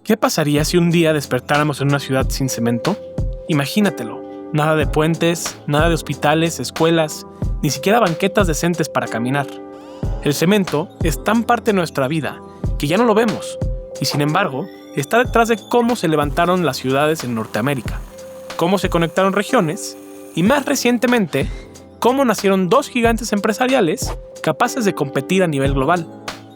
¿Qué pasaría si un día despertáramos en una ciudad sin cemento? Imagínatelo. Nada de puentes, nada de hospitales, escuelas, ni siquiera banquetas decentes para caminar. El cemento es tan parte de nuestra vida que ya no lo vemos, y sin embargo, está detrás de cómo se levantaron las ciudades en Norteamérica, cómo se conectaron regiones, y más recientemente, cómo nacieron dos gigantes empresariales capaces de competir a nivel global,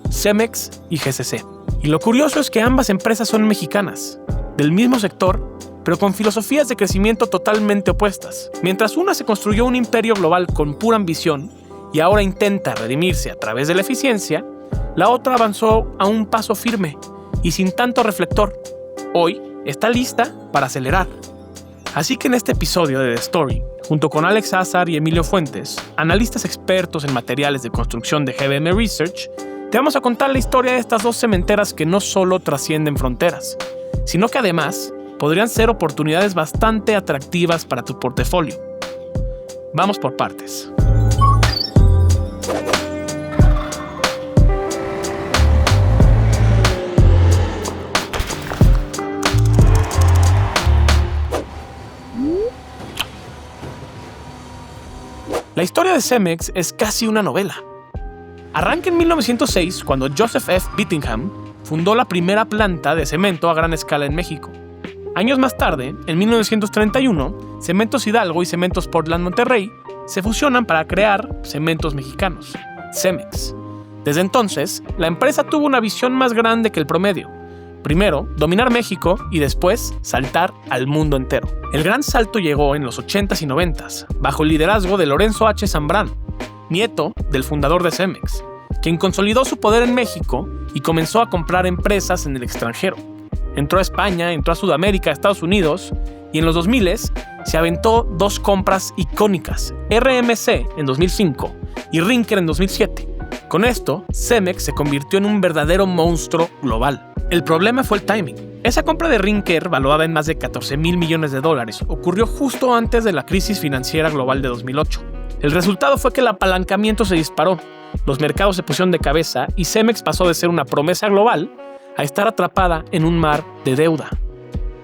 Cemex y GCC. Y lo curioso es que ambas empresas son mexicanas, del mismo sector, pero con filosofías de crecimiento totalmente opuestas. Mientras una se construyó un imperio global con pura ambición y ahora intenta redimirse a través de la eficiencia, la otra avanzó a un paso firme y sin tanto reflector. Hoy está lista para acelerar. Así que en este episodio de The Story, junto con Alex Azar y Emilio Fuentes, analistas expertos en materiales de construcción de GBM Research, te vamos a contar la historia de estas dos cementeras que no solo trascienden fronteras, sino que además podrían ser oportunidades bastante atractivas para tu portafolio. Vamos por partes. La historia de Cemex es casi una novela. Arranca en 1906 cuando Joseph F. Bittingham fundó la primera planta de cemento a gran escala en México. Años más tarde, en 1931, Cementos Hidalgo y Cementos Portland Monterrey se fusionan para crear Cementos Mexicanos, Cemex. Desde entonces, la empresa tuvo una visión más grande que el promedio. Primero, dominar México y después, saltar al mundo entero. El gran salto llegó en los 80s y 90s, bajo el liderazgo de Lorenzo H. Zambrano, nieto del fundador de Cemex, quien consolidó su poder en México y comenzó a comprar empresas en el extranjero. Entró a España, entró a Sudamérica, a Estados Unidos, y en los 2000s se aventó dos compras icónicas, RMC en 2005 y Rinker en 2007. Con esto, Cemex se convirtió en un verdadero monstruo global. El problema fue el timing. Esa compra de Rinker, valuada en más de $14,000 millones, ocurrió justo antes de la crisis financiera global de 2008. El resultado fue que el apalancamiento se disparó, los mercados se pusieron de cabeza y Cemex pasó de ser una promesa global a estar atrapada en un mar de deuda.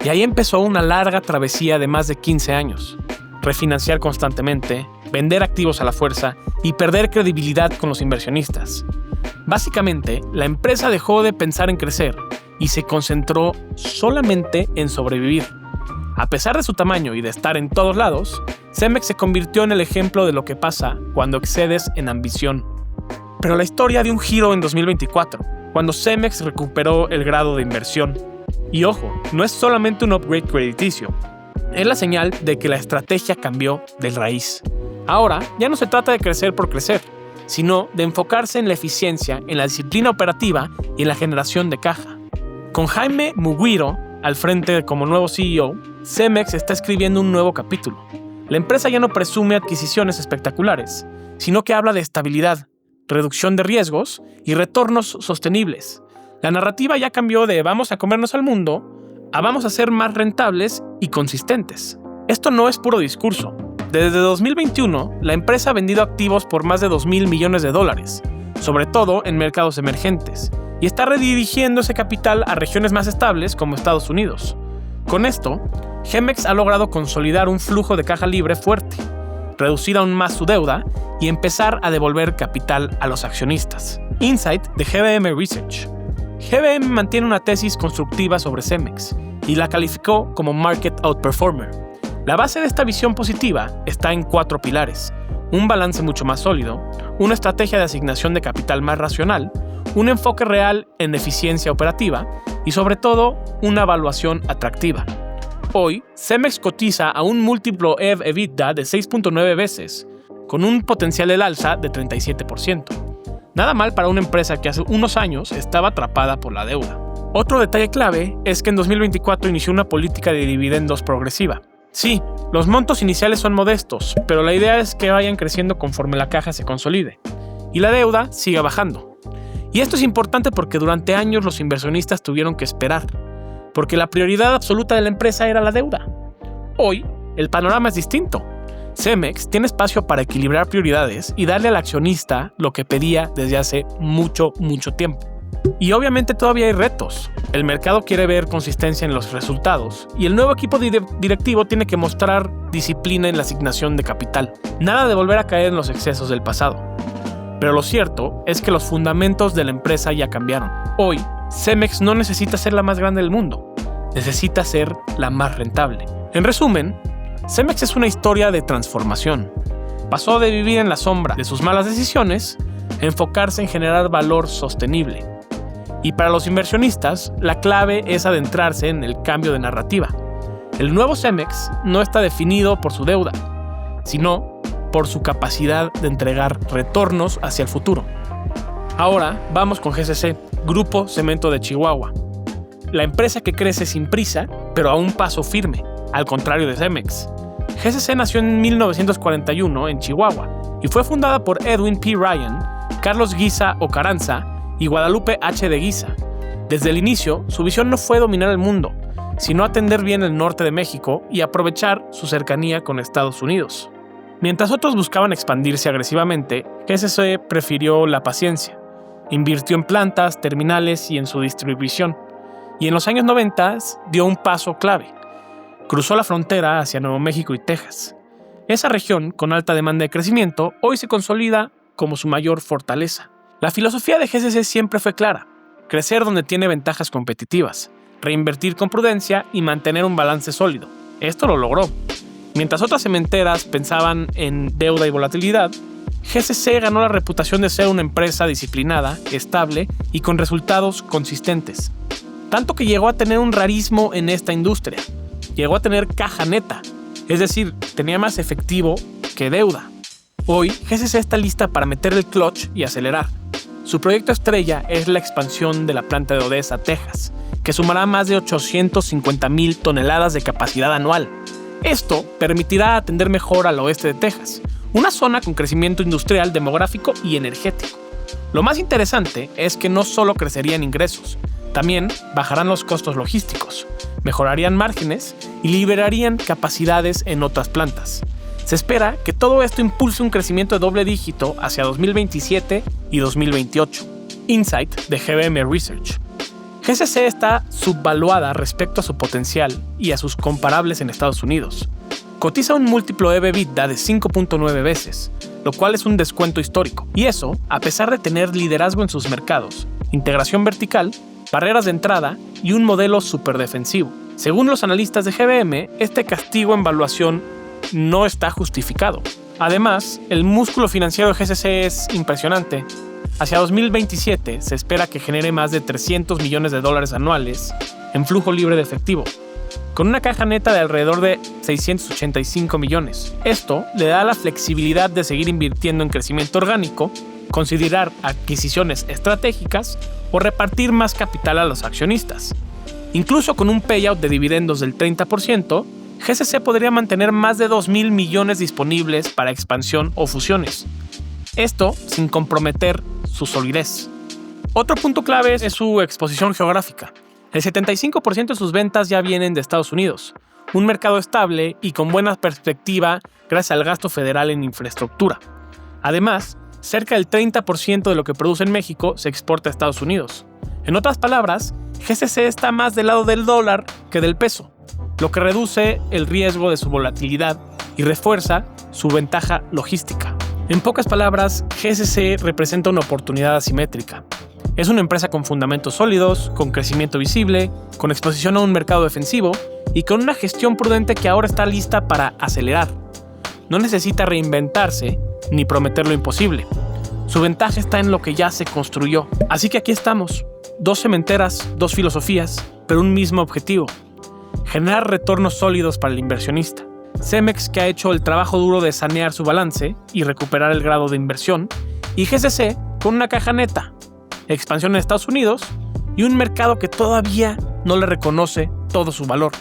Y ahí empezó una larga travesía de más de 15 años. Refinanciar constantemente, vender activos a la fuerza y perder credibilidad con los inversionistas. Básicamente, la empresa dejó de pensar en crecer y se concentró solamente en sobrevivir. A pesar de su tamaño y de estar en todos lados, Cemex se convirtió en el ejemplo de lo que pasa cuando excedes en ambición. Pero la historia dio un giro en 2024, cuando Cemex recuperó el grado de inversión. Y ojo, no es solamente un upgrade crediticio, es la señal de que la estrategia cambió de raíz. Ahora, ya no se trata de crecer por crecer, sino de enfocarse en la eficiencia, en la disciplina operativa y en la generación de caja. Con Jaime Muguiro al frente como nuevo CEO, Cemex está escribiendo un nuevo capítulo. La empresa ya no presume adquisiciones espectaculares, sino que habla de estabilidad, reducción de riesgos y retornos sostenibles. La narrativa ya cambió de vamos a comernos al mundo a vamos a ser más rentables y consistentes. Esto no es puro discurso. Desde 2021, la empresa ha vendido activos por más de $2,000 millones, sobre todo en mercados emergentes, y está redirigiendo ese capital a regiones más estables como Estados Unidos. Con esto, Cemex ha logrado consolidar un flujo de caja libre fuerte, reducir aún más su deuda y empezar a devolver capital a los accionistas. Insight de GBM Research. GBM mantiene una tesis constructiva sobre Cemex y la calificó como Market Outperformer. La base de esta visión positiva está en 4 pilares: un balance mucho más sólido, una estrategia de asignación de capital más racional, un enfoque real en eficiencia operativa y sobre todo una evaluación atractiva. Hoy, Cemex cotiza a un múltiplo EV/EBITDA de 6.9 veces, con un potencial del alza de 37%. Nada mal para una empresa que hace unos años estaba atrapada por la deuda. Otro detalle clave es que en 2024 inició una política de dividendos progresiva. Sí, los montos iniciales son modestos, pero la idea es que vayan creciendo conforme la caja se consolide y la deuda siga bajando. Y esto es importante porque durante años los inversionistas tuvieron que esperar, porque la prioridad absoluta de la empresa era la deuda. Hoy, el panorama es distinto. Cemex tiene espacio para equilibrar prioridades y darle al accionista lo que pedía desde hace mucho tiempo. Y obviamente todavía hay retos. El mercado quiere ver consistencia en los resultados y el nuevo equipo directivo tiene que mostrar disciplina en la asignación de capital. Nada de volver a caer en los excesos del pasado. Pero lo cierto es que los fundamentos de la empresa ya cambiaron. Hoy, Cemex no necesita ser la más grande del mundo, necesita ser la más rentable. En resumen, Cemex es una historia de transformación. Pasó de vivir en la sombra de sus malas decisiones a enfocarse en generar valor sostenible. Y para los inversionistas, la clave es adentrarse en el cambio de narrativa. El nuevo Cemex no está definido por su deuda, sino por su capacidad de entregar retornos hacia el futuro. Ahora vamos con GCC, Grupo Cemento de Chihuahua. La empresa que crece sin prisa, pero a un paso firme, al contrario de Cemex. GCC nació en 1941 en Chihuahua y fue fundada por Edwin P. Ryan, Carlos Guisa Ocaranza y Guadalupe H. de Guisa. Desde el inicio, su visión no fue dominar el mundo, sino atender bien el norte de México y aprovechar su cercanía con Estados Unidos. Mientras otros buscaban expandirse agresivamente, GCC prefirió la paciencia. Invirtió en plantas, terminales y en su distribución. Y en los años 90 dio un paso clave. Cruzó la frontera hacia Nuevo México y Texas. Esa región, con alta demanda de crecimiento, hoy se consolida como su mayor fortaleza. La filosofía de GCC siempre fue clara: crecer donde tiene ventajas competitivas, reinvertir con prudencia y mantener un balance sólido. Esto lo logró. Mientras otras cementeras pensaban en deuda y volatilidad, GCC ganó la reputación de ser una empresa disciplinada, estable y con resultados consistentes. Tanto que llegó a tener un rarismo en esta industria. Llegó a tener caja neta, es decir, tenía más efectivo que deuda. Hoy, GCC está lista para meter el clutch y acelerar. Su proyecto estrella es la expansión de la planta de Odessa, Texas, que sumará más de 850,000 toneladas de capacidad anual. Esto permitirá atender mejor al oeste de Texas, una zona con crecimiento industrial, demográfico y energético. Lo más interesante es que no solo crecerían ingresos, también bajarán los costos logísticos, mejorarían márgenes y liberarían capacidades en otras plantas. Se espera que todo esto impulse un crecimiento de doble dígito hacia 2027 y 2028. Insight de GBM Research. GCC está subvaluada respecto a su potencial y a sus comparables en Estados Unidos. Cotiza un múltiplo EV/EBITDA de 5.9 veces, lo cual es un descuento histórico. Y eso, a pesar de tener liderazgo en sus mercados, integración vertical, barreras de entrada y un modelo superdefensivo. Según los analistas de GBM, este castigo en valuación no está justificado. Además, el músculo financiero de GCC es impresionante. Hacia 2027 se espera que genere más de $300 millones anuales en flujo libre de efectivo, con una caja neta de alrededor de 685 millones. Esto le da la flexibilidad de seguir invirtiendo en crecimiento orgánico, considerar adquisiciones estratégicas o repartir más capital a los accionistas. Incluso con un payout de dividendos del 30%, GCC podría mantener más de 2,000 millones disponibles para expansión o fusiones. Esto sin comprometer su solidez. Otro punto clave es su exposición geográfica. El 75% de sus ventas ya vienen de Estados Unidos, un mercado estable y con buena perspectiva gracias al gasto federal en infraestructura. Además, cerca del 30% de lo que produce en México se exporta a Estados Unidos. En otras palabras, GCC está más del lado del dólar que del peso, lo que reduce el riesgo de su volatilidad y refuerza su ventaja logística. En pocas palabras, GCC representa una oportunidad asimétrica. Es una empresa con fundamentos sólidos, con crecimiento visible, con exposición a un mercado defensivo y con una gestión prudente que ahora está lista para acelerar. No necesita reinventarse ni prometer lo imposible. Su ventaja está en lo que ya se construyó. Así que aquí estamos, 2 cementeras, 2 filosofías, pero un mismo objetivo: generar retornos sólidos para el inversionista. Cemex, que ha hecho el trabajo duro de sanear su balance y recuperar el grado de inversión, y GCC con una caja neta, expansión en Estados Unidos y un mercado que todavía no le reconoce todo su valor.